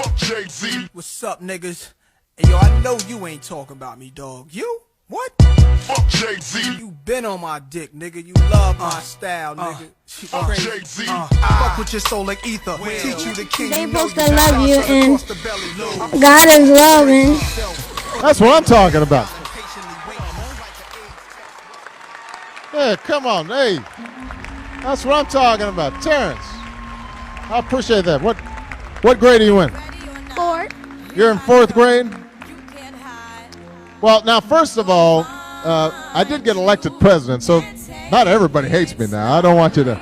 Fuck Jay-Z. What's up, niggas? Hey, yo, I know you ain't talking about me, dog. You? What? Fuck Jay-Z. You been on my dick, nigga. You love my style, nigga. Fuck Jay-Z. Fuck with your soul like ether. Teach you the king. They You know supposed to love you and across the belly. God is loving. That's what I'm talking about. Yeah, come on, hey. That's what I'm talking about. Terrence, I appreciate that. What grade are you in? 4. You're in 4th grade? Well, now, first of all, I did get elected president, so not everybody hates me now. I don't want you to...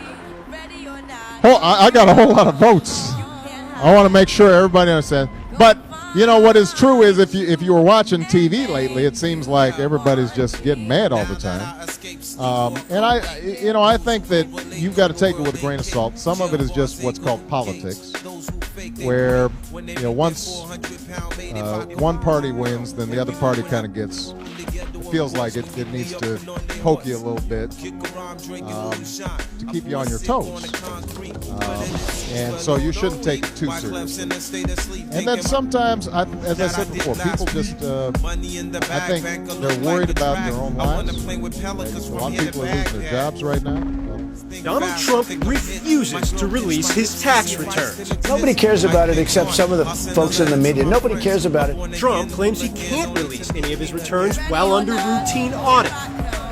I got a whole lot of votes. I want to make sure everybody understands. But, you know, what is true is if you were watching TV lately, it seems like everybody's just getting mad all the time. And I think that you've got to take it with a grain of salt. Some of it is just what's called politics, where, you know, once one party wins, then the other party kind of feels like it needs to poke you a little bit to keep you on your toes. And so you shouldn't take it too seriously. And then sometimes, as I said before, people just, I think they're worried about their own lives. A lot of people are losing their jobs right now. Donald Trump refuses to release his tax returns. Nobody cares about it except some of the folks in the media. Nobody cares about it. Trump claims he can't release any of his returns while under routine audit.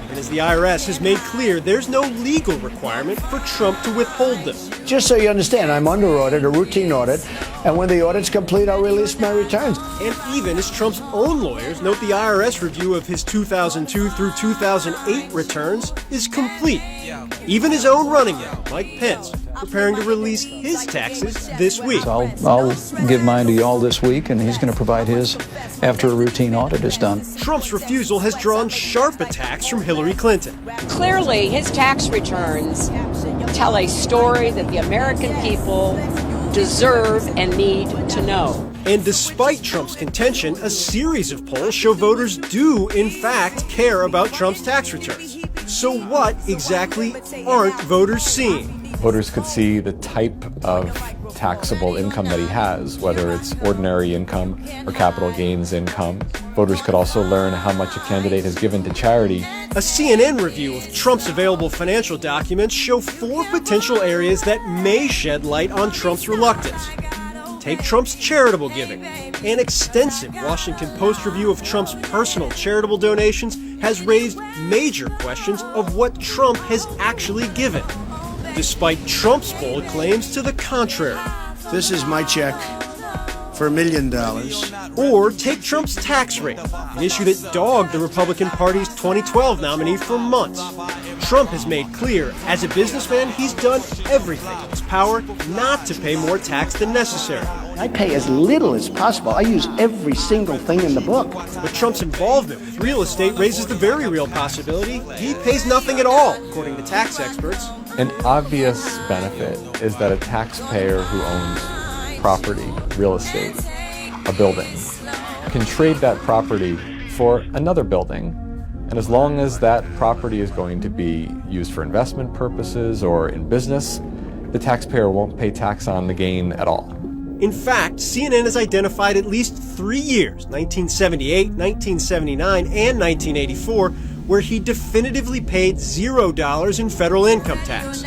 Even as the IRS has made clear there's no legal requirement for Trump to withhold them. Just so you understand, I'm under audit, a routine audit, and when the audit's complete, I'll release my returns. And even as Trump's own lawyers note, the IRS review of his 2002 through 2008 returns is complete. Even his own running mate, Mike Pence, preparing to release his taxes this week. So I'll give mine to y'all this week, and he's going to provide his after a routine audit is done. Trump's refusal has drawn sharp attacks from Hillary Clinton. Clearly, his tax returns tell a story that the American people deserve and need to know. And despite Trump's contention, a series of polls show voters do, in fact, care about Trump's tax returns. So what exactly aren't voters seeing? Voters could see the type of taxable income that he has, whether it's ordinary income or capital gains income. Voters could also learn how much a candidate has given to charity. A CNN review of Trump's available financial documents show 4 potential areas that may shed light on Trump's reluctance. Take Trump's charitable giving. An extensive Washington Post review of Trump's personal charitable donations has raised major questions of what Trump has actually given, despite Trump's bold claims to the contrary. This is my check for $1 million. Or take Trump's tax rate, an issue that dogged the Republican Party's 2012 nominee for months. Trump has made clear, as a businessman, he's done everything in his power not to pay more tax than necessary. I pay as little as possible. I use every single thing in the book. But Trump's involvement with real estate raises the very real possibility he pays nothing at all, according to tax experts. An obvious benefit is that a taxpayer who owns property, real estate, a building, can trade that property for another building. And as long as that property is going to be used for investment purposes or in business, the taxpayer won't pay tax on the gain at all. In fact, CNN has identified at least 3 years, 1978, 1979, and 1984, where he definitively paid $0 in federal income tax.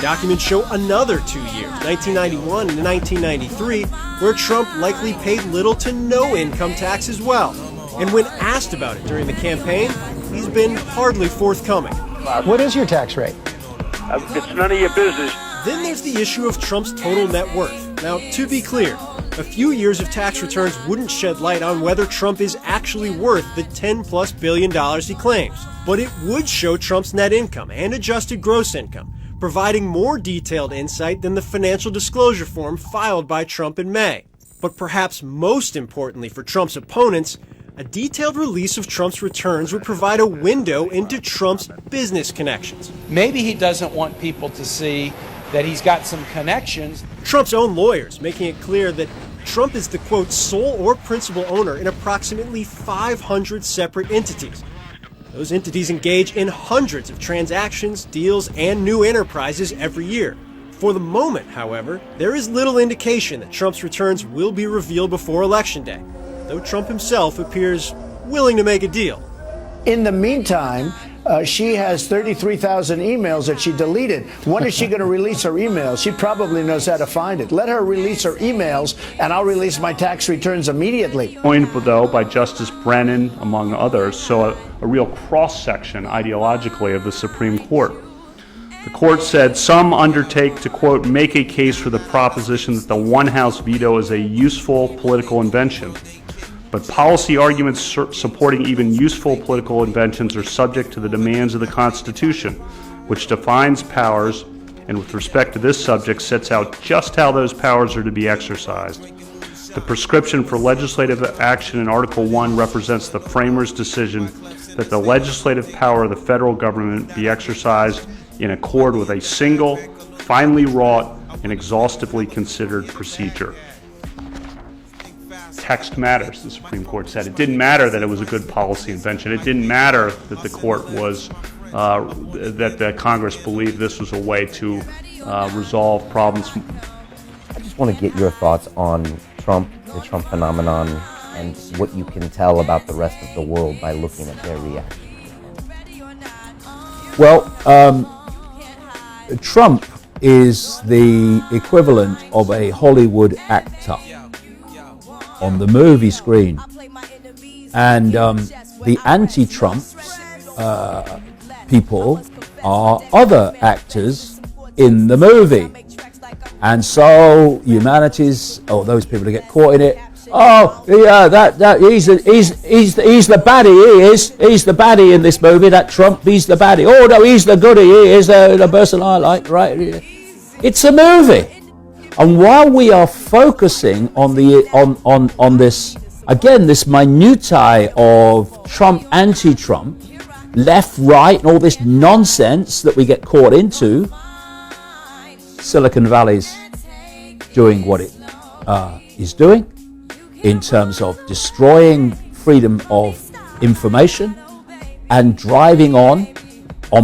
Documents show another 2 years, 1991 and 1993, where Trump likely paid little to no income tax as well. And when asked about it during the campaign, he's been hardly forthcoming. What is your tax rate? It's none of your business. Then there's the issue of Trump's total net worth. Now, to be clear, a few years of tax returns wouldn't shed light on whether Trump is actually worth the $10+ billion he claims. But it would show Trump's net income and adjusted gross income, providing more detailed insight than the financial disclosure form filed by Trump in May. But perhaps most importantly for Trump's opponents, a detailed release of Trump's returns would provide a window into Trump's business connections. Maybe he doesn't want people to see that he's got some connections. Trump's own lawyers making it clear that Trump is the, quote, sole or principal owner in approximately 500 separate entities. Those entities engage in hundreds of transactions, deals, and new enterprises every year. For the moment, however, there is little indication that Trump's returns will be revealed before Election Day, though Trump himself appears willing to make a deal. In the meantime, she has 33,000 emails that she deleted. When is she going to release her emails? She probably knows how to find it. Let her release her emails, and I'll release my tax returns immediately. Joined, though, by Justice Brennan, among others, so a real cross-section ideologically of the Supreme Court. The court said some undertake to, quote, make a case for the proposition that the one-house veto is a useful political invention. But policy arguments supporting even useful political inventions are subject to the demands of the Constitution, which defines powers and with respect to this subject sets out just how those powers are to be exercised. The prescription for legislative action in Article 1 represents the framers' decision that the legislative power of the federal government be exercised in accord with a single, finely wrought, and exhaustively considered procedure. Text matters, the Supreme Court said. It didn't matter that it was a good policy invention. It didn't matter that the court was, that Congress believed this was a way to resolve problems. I just want to get your thoughts on Trump, the Trump phenomenon, and what you can tell about the rest of the world by looking at their reaction. Well, Trump is the equivalent of a Hollywood actor on the movie screen, and the anti-Trumps people are other actors in the movie, and so those people that get caught in it, oh yeah, he's the baddie, he's the baddie in this movie, that Trump, he's the baddie, oh no, he's the goodie, he is the person I like, right? It's a movie. And while we are focusing on this, again, this minutiae of Trump, anti-Trump, left, right, and all this nonsense that we get caught into, Silicon Valley's doing what it is doing in terms of destroying freedom of information and driving on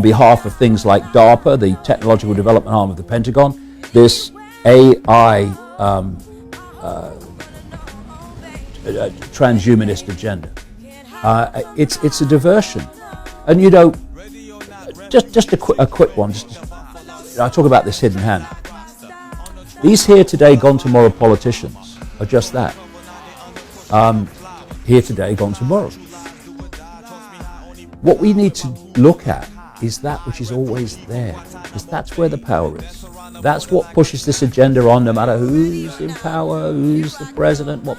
behalf of things like DARPA, the technological development arm of the Pentagon, this AI transhumanist agenda. It's a diversion, and just a quick one. I talk about this hidden hand. These here today, gone tomorrow politicians are just that. Here today, gone tomorrow. What we need to look at is that which is always there, because that's where the power is. That's what pushes this agenda on, no matter who's in power, who's the president, what